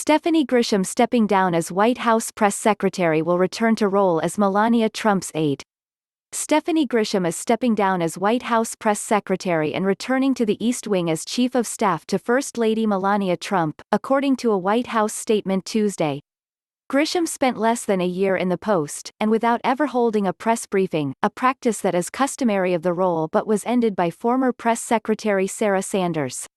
Stephanie Grisham stepping down as White House press secretary will return to role as Melania Trump's aide. Stephanie Grisham is stepping down as White House press secretary and returning to the East Wing as chief of staff to First Lady Melania Trump, according to a White House statement Tuesday. Grisham spent less than a year in the post, and without ever holding a press briefing, a practice that is customary of the role but was ended by former press secretary Sarah Sanders.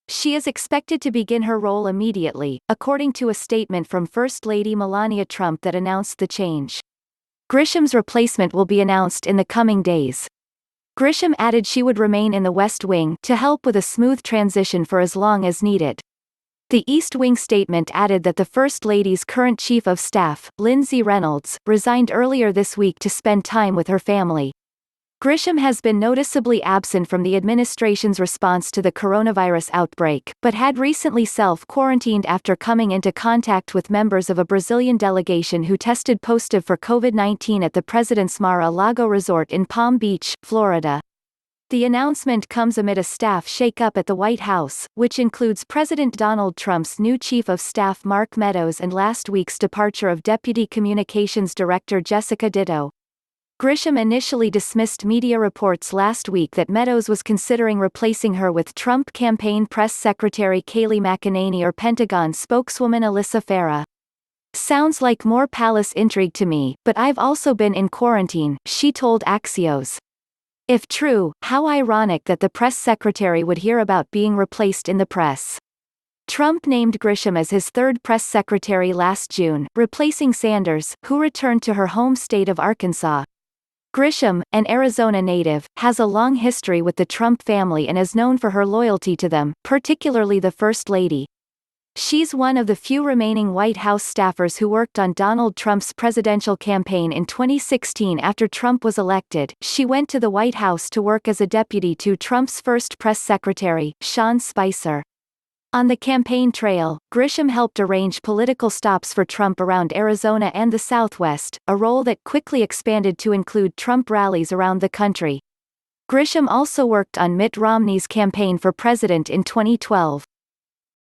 She is expected to begin her role immediately, according to a statement from First Lady Melania Trump that announced the change. Grisham's replacement will be announced in the coming days. Grisham added she would remain in the West Wing to help with a smooth transition for as long as needed. The East Wing statement added that the First Lady's current Chief of Staff, Lindsay Reynolds, resigned earlier this week to spend time with her family. Grisham has been noticeably absent from the administration's response to the coronavirus outbreak, but had recently self-quarantined after coming into contact with members of a Brazilian delegation who tested positive for COVID-19 at the President's Mar-a-Lago resort in Palm Beach, Florida. The announcement comes amid a staff shake-up at the White House, which includes President Donald Trump's new Chief of Staff Mark Meadows and last week's departure of Deputy Communications Director Jessica Ditto. Grisham initially dismissed media reports last week that Meadows was considering replacing her with Trump campaign press secretary Kayleigh McEnany or Pentagon spokeswoman Alyssa Farah. "Sounds like more palace intrigue to me, but I've also been in quarantine," she told Axios. If true, how ironic that the press secretary would hear about being replaced in the press. Trump named Grisham as his third press secretary last June, replacing Sanders, who returned to her home state of Arkansas. Grisham, an Arizona native, has a long history with the Trump family and is known for her loyalty to them, particularly the First Lady. She's one of the few remaining White House staffers who worked on Donald Trump's presidential campaign in 2016 after Trump was elected. She went to the White House to work as a deputy to Trump's first press secretary, Sean Spicer. On the campaign trail, Grisham helped arrange political stops for Trump around Arizona and the Southwest, a role that quickly expanded to include Trump rallies around the country. Grisham also worked on Mitt Romney's campaign for president in 2012.